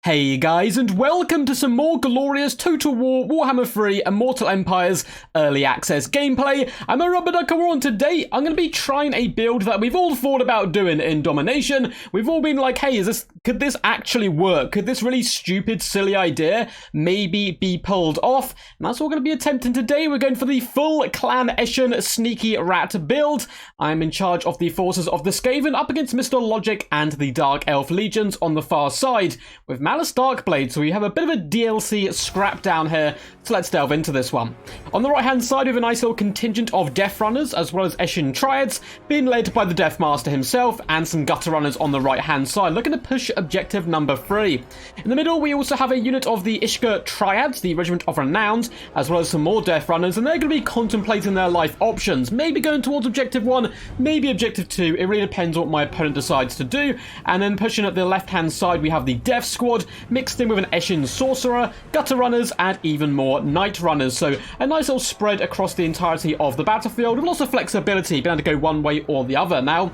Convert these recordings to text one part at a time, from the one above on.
Hey guys, and welcome to some more glorious Total War Warhammer 3 Immortal Empires early access gameplay. I'm a Rubber Ducker, and today I'm going to be trying a build that we've all thought about doing in Domination. We've all been like, hey, could this actually work? Could this really stupid, silly idea maybe be pulled off? And that's what we're going to be attempting today. We're going for the full Clan Eshin Sneaky Rat build. I'm in charge of the forces of the Skaven up against Mr. Logic and the Dark Elf Legions on the far side, with Darkblade, so we have a bit of a DLC scrap down here, so let's delve into this one. On the right hand side we have a nice little contingent of Death Runners as well as Eshin Triads, being led by the Death Master himself, and some Gutter Runners on the right hand side, looking to push objective number 3. In the middle we also have a unit of the Ishka Triads, the Regiment of Renowned, as well as some more Death Runners, and they're going to be contemplating their life options, maybe going towards objective 1, maybe objective 2, it really depends on what my opponent decides to do. And then pushing at the left hand side we have the Death Squad, mixed in with an Eshin Sorcerer, Gutter Runners, and even more Night Runners. So a nice little spread across the entirety of the battlefield, with lots of flexibility, being able to go one way or the other. Now,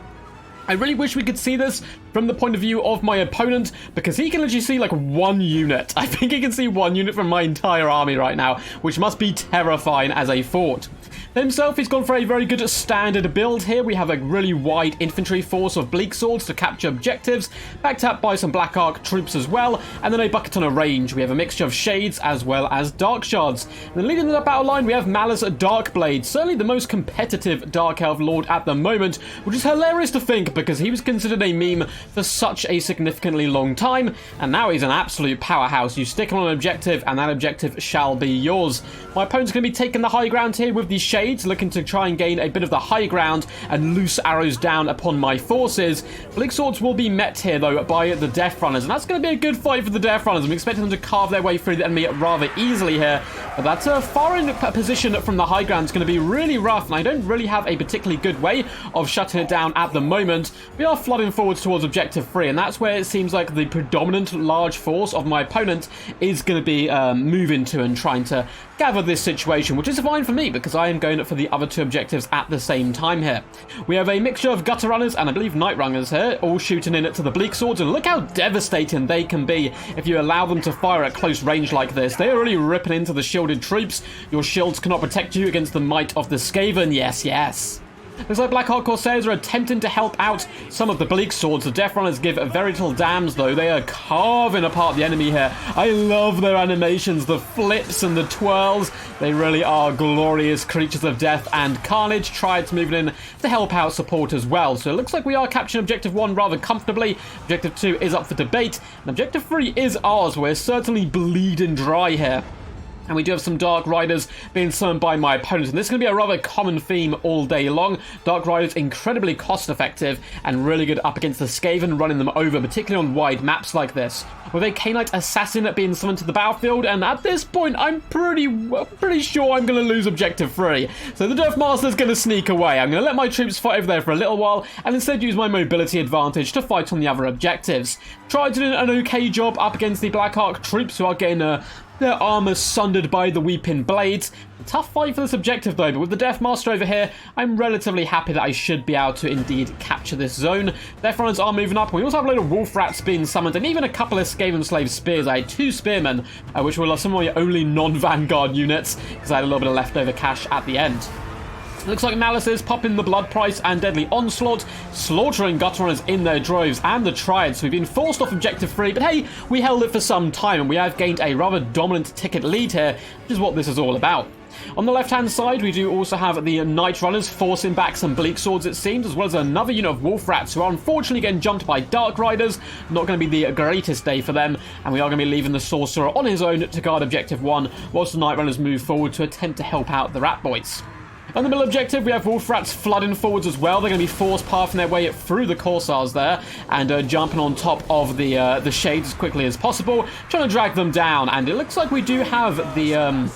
I really wish we could see this from the point of view of my opponent, because he can literally see like one unit. I think he can see one unit from my entire army right now, which must be terrifying as a fort. Himself, he's gone for a very good standard build here. We have a really wide infantry force of bleak swords to capture objectives, backed up by some Black Ark troops as well, and then a bucket ton of range. We have a mixture of shades as well as dark shards. And then leading to the battle line, we have Malice Darkblade, certainly the most competitive Dark Elf Lord at the moment, which is hilarious to think because he was considered a meme for such a significantly long time, and now he's an absolute powerhouse. You stick him on an objective, and that objective shall be yours. My opponent's going to be taking the high ground here with the shades, looking to try and gain a bit of the high ground and loose arrows down upon my forces. Bleak swords will be met here though by the Death Runners, and that's going to be a good fight for the Death Runners. I'm expecting them to carve their way through the enemy rather easily here, but that's a foreign position from the high ground. It's going to be really rough, and I don't really have a particularly good way of shutting it down at the moment. We are flooding forwards towards objective 3, and that's where it seems like the predominant large force of my opponent is going to be moving to and trying to gather this situation, which is fine for me because I am going for the other two objectives at the same time here. We have a mixture of Gutter Runners and I believe Night Runners here, all shooting in to the Bleak Swords, and look how devastating they can be if you allow them to fire at close range like this. They are really ripping into the shielded troops. Your shields cannot protect you against the might of the Skaven. Yes, yes. Looks like Black Ark Corsairs are attempting to help out some of the Bleak Swords. The Death Runners give very little damns, though. They are carving apart the enemy here. I love their animations, the flips and the twirls. They really are glorious creatures of death and carnage. Triads moving in to help out support as well. So it looks like we are capturing Objective 1 rather comfortably. Objective 2 is up for debate. And Objective 3 is ours. We're certainly bleeding dry here. And we do have some Dark Riders being summoned by my opponents. And this is going to be a rather common theme all day long. Dark Riders incredibly cost effective and really good up against the Skaven, running them over, particularly on wide maps like this. With a Canite Assassin being summoned to the battlefield, and at this point I'm pretty sure I'm going to lose objective 3. So the Death Master's going to sneak away. I'm going to let my troops fight over there for a little while and instead use my mobility advantage to fight on the other objectives. Tried to do an okay job up against the Black Ark troops, who are getting their armor sundered by the Weeping Blades. A tough fight for this objective though, but with the Death Master over here, I'm relatively happy that I should be able to indeed capture this zone. Death Runners are moving up, and we also have a load of Wolf Rats being summoned, and even a couple of Skaven Slave Spears. I had 2 Spearmen, which were some of my only non-Vanguard units, because I had a little bit of leftover cash at the end. Looks like Malice is popping the Blood Price and Deadly Onslaught, slaughtering Gutter Runners in their droves, and the Triads. We've been forced off objective 3, but hey, we held it for some time, and we have gained a rather dominant ticket lead here, which is what this is all about. On the left-hand side, we do also have the Night Runners forcing back some Bleak Swords, it seems, as well as another unit of Wolf Rats, who are unfortunately getting jumped by Dark Riders. Not going to be the greatest day for them, and we are going to be leaving the Sorcerer on his own to guard objective 1, whilst the Night Runners move forward to attempt to help out the Rat Boys. On the middle objective, we have Wolf Rats flooding forwards as well. They're going to be force pathing their way through the Corsairs there and jumping on top of the shades as quickly as possible, trying to drag them down. And it looks like we do have the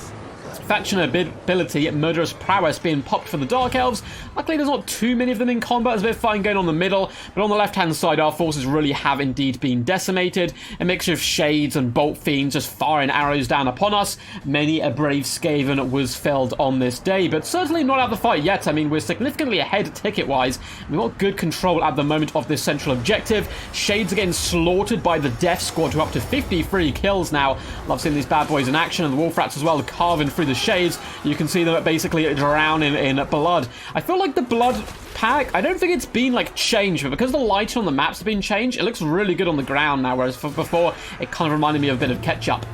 Faction ability, Murderous Prowess, being popped for the Dark Elves. Luckily, there's not too many of them in combat. There's a bit of fighting going on in the middle, but on the left-hand side, our forces really have indeed been decimated. A mixture of shades and bolt fiends just firing arrows down upon us. Many a brave Skaven was felled on this day, but certainly not out of the fight yet. I mean, we're significantly ahead ticket-wise. We've got good control at the moment of this central objective. Shades are getting slaughtered by the Death Squad to up to 53 kills now. Love seeing these bad boys in action, and the Wolf Rats as well, carving through the shades. You can see them basically drowning in blood. I feel like the blood pack, I don't think it's been like changed, but because the lighting on the maps have been changed, it looks really good on the ground now, whereas before it kind of reminded me of a bit of ketchup.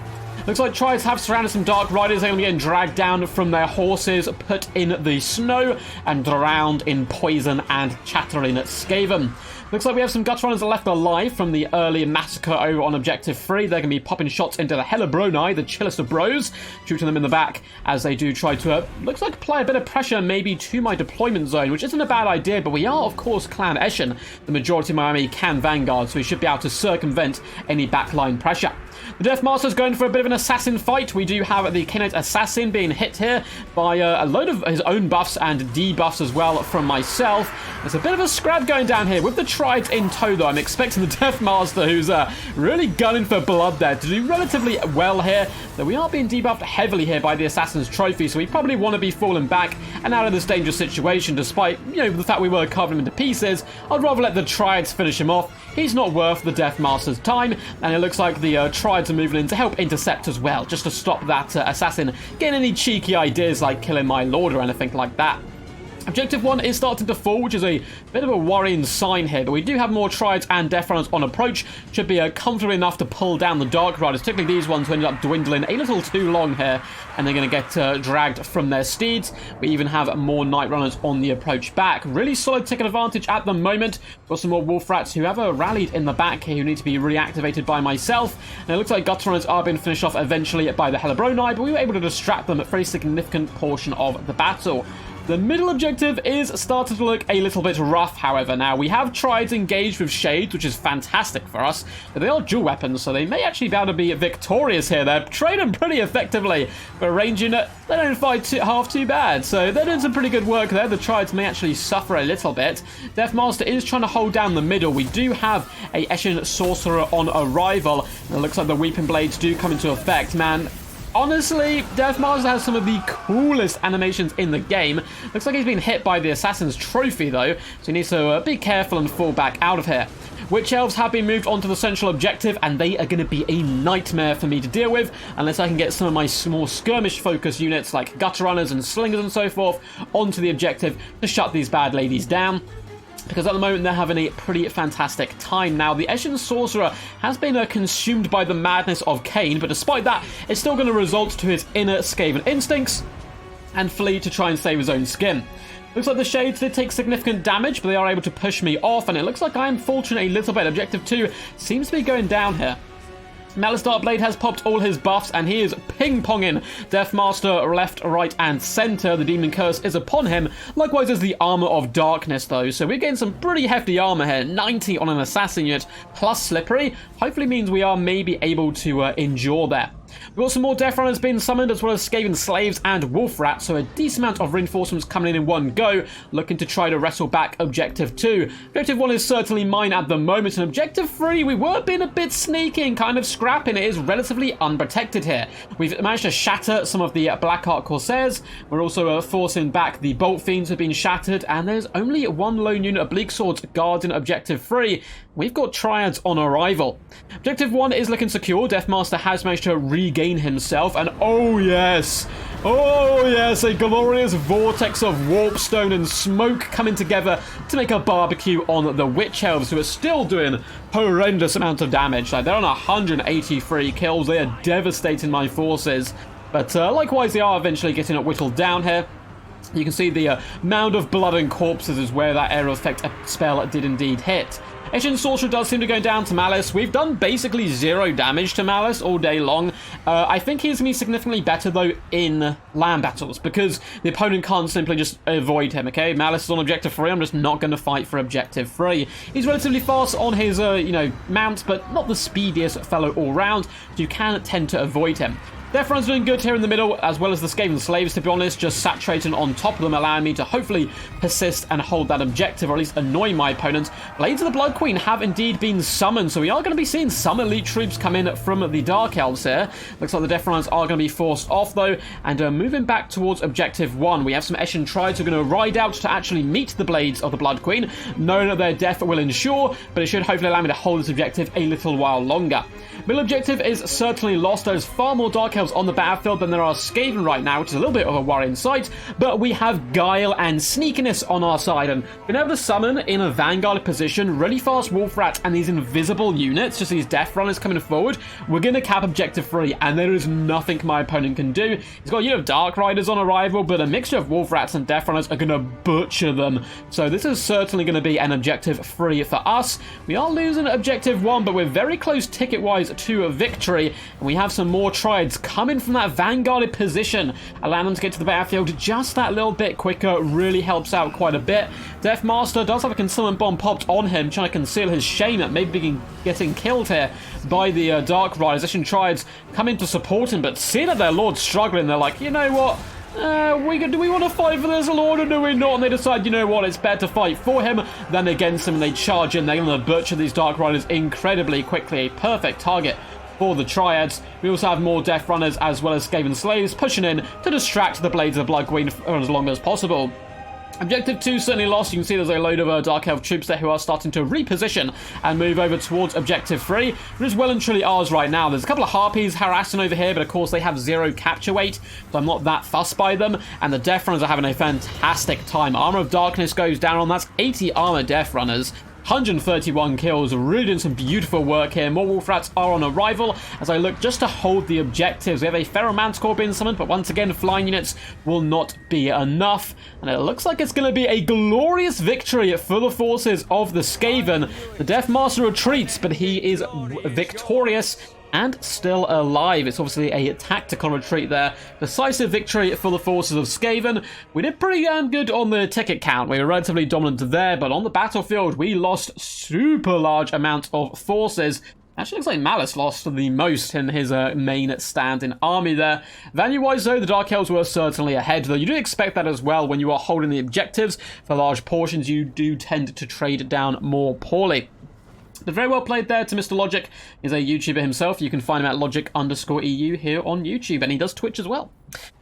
Looks like Triads have surrounded some Dark Riders. They're going to be getting dragged down from their horses, put in the snow, and drowned in poison and chattering Skaven. Looks like we have some Gutter Runners left alive from the early massacre over on Objective 3. They're going to be popping shots into the Hellebroni, the chillest of bros, shooting them in the back as they do try to, looks like apply a bit of pressure maybe to my deployment zone, which isn't a bad idea, but we are, of course, Clan Eschen. The majority of my army can Vanguard, so we should be able to circumvent any backline pressure. The Death Master's going for a bit of an assassin fight. We do have the Knight Assassin being hit here by a load of his own buffs and debuffs as well from myself. There's a bit of a scrap going down here with the Triads in tow, though. I'm expecting the Death Master, who's really gunning for blood there, to do relatively well here. Though we are being debuffed heavily here by the Assassin's Trophy, so we probably want to be falling back and out of this dangerous situation, despite, you know, the fact we were carving him into pieces. I'd rather let the Triads finish him off. He's not worth the Death Master's time, and it looks like the Triads are moving in to help intercept as well, just to stop that assassin getting any cheeky ideas like killing my lord or anything like that. Objective 1 is starting to fall, which is a bit of a worrying sign here, but we do have more Triads and Death Runners on approach. Should be comfortable enough to pull down the Dark Riders, particularly these ones who ended up dwindling a little too long here, and they're going to get dragged from their steeds. We even have more Night Runners on the approach back. Really solid ticket advantage at the moment. Got some more Wolf Rats who have rallied in the back here, who need to be reactivated by myself. And it looks like Gutter Runners are being finished off eventually by the Hellebroni, but we were able to distract them a very significant portion of the battle. The middle objective is starting to look a little bit rough, however. Now, we have Triads engaged with Shades, which is fantastic for us, but they are dual weapons, so they may actually be able to be victorious here. They're trading pretty effectively, but range unit, they don't fight half too bad, so they're doing some pretty good work there. The Triads may actually suffer a little bit. Death Master is trying to hold down the middle. We do have a Eschen Sorcerer on arrival, and it looks like the Weeping Blades do come into effect. Man, honestly, Death Master has some of the coolest animations in the game. Looks like he's been hit by the Assassin's Trophy, though, so he needs to be careful and fall back out of here. Witch Elves have been moved onto the central objective, and they are going to be a nightmare for me to deal with, unless I can get some of my small skirmish-focused units, like Gutter Runners and Slingers and so forth, onto the objective to shut these bad ladies down. Because at the moment they're having a pretty fantastic time. Now, the Eschen Sorcerer has been consumed by the madness of Cain, but despite that, it's still going to result to his inner Skaven instincts and flee to try and save his own skin. Looks like the Shades did take significant damage, but they are able to push me off, and it looks like I am faltering a little bit. Objective 2 seems to be going down here. Malice Darkblade has popped all his buffs, and he is ping-ponging Death Master left, right, and center. The Demon Curse is upon him. Likewise as the Armor of Darkness, though. So we're getting some pretty hefty armor here. 90 on an Assassin unit, plus Slippery. Hopefully means we are maybe able to endure there. We've got some more Death Runners being summoned, as well as Skaven Slaves and Wolf Rats, so a decent amount of reinforcements coming in one go, looking to try to wrestle back Objective 2. Objective 1 is certainly mine at the moment, and Objective 3, we were being a bit sneaky and kind of scrapping. It is relatively unprotected here. We've managed to shatter some of the Blackheart Corsairs. We're also forcing back the Bolt Fiends who have been shattered, and there's only one lone unit of Bleak Swords guarding Objective 3. We've got Triads on arrival. Objective 1 is looking secure. Death Master has managed to regain himself, and oh yes, a glorious vortex of warpstone and smoke coming together to make a barbecue on the Witch Elves, who are still doing horrendous amounts of damage. Like, they're on 183 kills. They are devastating my forces, but likewise they are eventually getting whittled down here. You can see the mound of blood and corpses is where that aerial effect spell did indeed hit. Eschen Sorcerer does seem to go down to Malice. We've done basically 0 damage to Malice all day long. I think he's going to be significantly better, though, in land battles, because the opponent can't simply just avoid him, okay? Malice is on Objective 3. I'm just not going to fight for Objective 3. He's relatively fast on his, mount, but not the speediest fellow all round, so you can tend to avoid him. Death Run's doing good here in the middle, as well as the Skaven slaves, to be honest, just saturating on top of them, allowing me to hopefully persist and hold that objective, or at least annoy my opponents. Blades of the Blood Queen have indeed been summoned, so we are going to be seeing some elite troops come in from the Dark Elves here. Looks like the Death Runners are going to be forced off, though, and moving back towards Objective 1. We have some Eshin Trides who are going to ride out to actually meet the Blades of the Blood Queen, knowing that their death will ensure, but it should hopefully allow me to hold this objective a little while longer. Middle objective is certainly lost. There's far more Dark Elves on the battlefield than there are Skaven right now, which is a little bit of a worrying sight, but we have Guile and Sneakiness on our side, and being able to summon in a vanguard position really fast Wolf Rats and these invisible units, just these Death Runners coming forward, we're going to cap Objective 3, and there is nothing my opponent can do. He's got, you know, Dark Riders on arrival, but a mixture of Wolf Rats and Death Runners are going to butcher them, so this is certainly going to be an Objective 3 for us. We are losing Objective 1, but we're very close ticket-wise to a victory, and we have some more Triads coming from that vanguarded position, allowing them to get to the battlefield just that little bit quicker. Really helps out quite a bit. Death Master does have a concealment bomb popped on him, trying to conceal his shame at maybe getting killed here by the Dark Riders. Eshin Triads come in to support him, but seeing that their Lord's struggling, they're like, you know what? Do we want to fight for this Lord or do we not? And they decide, you know what, it's better to fight for him than against him, and they charge in. They're going to butcher these Dark Riders incredibly quickly. A perfect target for the Triads. We also have more Death Runners as well as Skaven slaves pushing in to distract the Blades of Blood Queen for as long as possible. Objective 2 certainly lost. You can see there's a load of Dark Elf troops there who are starting to reposition and move over towards Objective 3, which is well and truly ours right now. There's a couple of Harpies harassing over here, but of course they have 0 capture weight, so I'm not that fussed by them. And the Death Runners are having a fantastic time. Armor of Darkness goes down on, that's 80 armor Death Runners. 131 kills, really doing some beautiful work here. More Wolf Rats are on arrival as I look just to hold the objectives. We have a Feral Manticore being summoned, but once again, flying units will not be enough. And it looks like it's going to be a glorious victory for the forces of the Skaven. The Death Master retreats, but he is victorious and still alive. It's obviously a tactical retreat there. Decisive victory for the forces of Skaven. We did pretty damn good on the ticket count. We were relatively dominant there, but on the battlefield, we lost super large amounts of forces. Actually looks like Malice lost the most in his main standing army there. Value-wise, though, the Dark Elves were certainly ahead, though you do expect that as well when you are holding the objectives. For large portions, you do tend to trade down more poorly. But very well played there to Mr. Logic. He's a YouTuber himself. You can find him at logic_EU here on YouTube, and he does Twitch as well.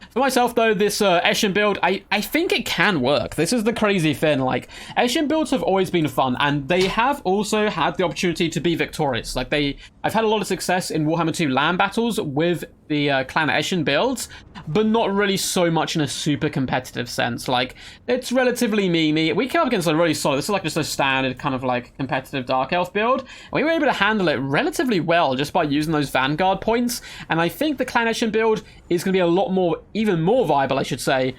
For myself, though, this Eshin build, I think it can work. This is the crazy thing. Like, Eshin builds have always been fun, and they have also had the opportunity to be victorious. Like, I've had a lot of success in Warhammer 2 land battles with the Clan Eshin builds, but not really so much in a super competitive sense. Like, it's relatively memey. We came up against a really solid, this is like just a standard kind of like competitive Dark Elf build. And we were able to handle it relatively well just by using those Vanguard points, and I think the Clan Eshin build is going to be a lot more, even more viable, I should say,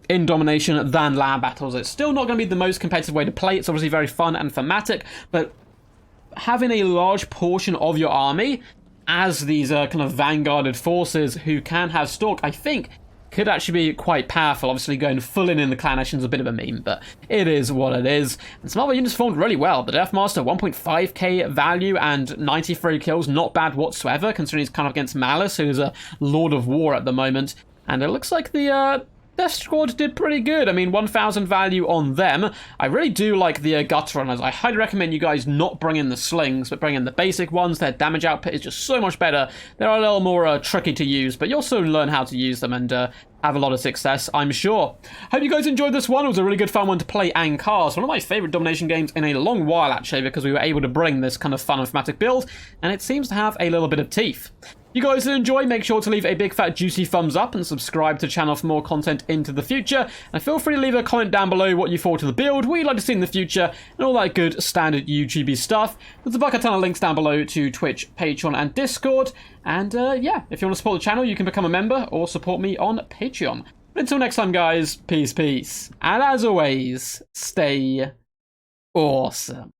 in domination than land battles. It's still not going to be the most competitive way to play. It's obviously very fun and thematic, but having a large portion of your army as these kind of vanguarded forces who can have stalk, I think, could actually be quite powerful. Obviously, going full in the Clan Eshin is a bit of a meme, but it is what it is. And some other units formed really well. The Death Master, 1.5k value and 93 kills, not bad whatsoever, considering he's kind of against Malice, who is a Lord of War at the moment. And it looks like the Death Squad did pretty good. I mean, 1,000 value on them. I really do like the Gutter Runners. I highly recommend you guys not bring in the slings, but bring in the basic ones. Their damage output is just so much better. They're a little more tricky to use, but you'll soon learn how to use them and have a lot of success, I'm sure. Hope you guys enjoyed this one. It was a really good fun one to play and cast. One of my favourite domination games in a long while, actually, because we were able to bring this kind of fun and thematic build, and it seems to have a little bit of teeth. You guys did enjoy, make sure to leave a big fat juicy thumbs up and subscribe to the channel for more content into the future. And feel free to leave a comment down below what you thought of the build, what you'd like to see in the future, and all that good standard YouTube stuff. There's a bucket ton of links down below to Twitch, Patreon, and Discord. And yeah, if you want to support the channel, you can become a member or support me on Patreon. But until next time, guys, peace, peace. And as always, stay awesome.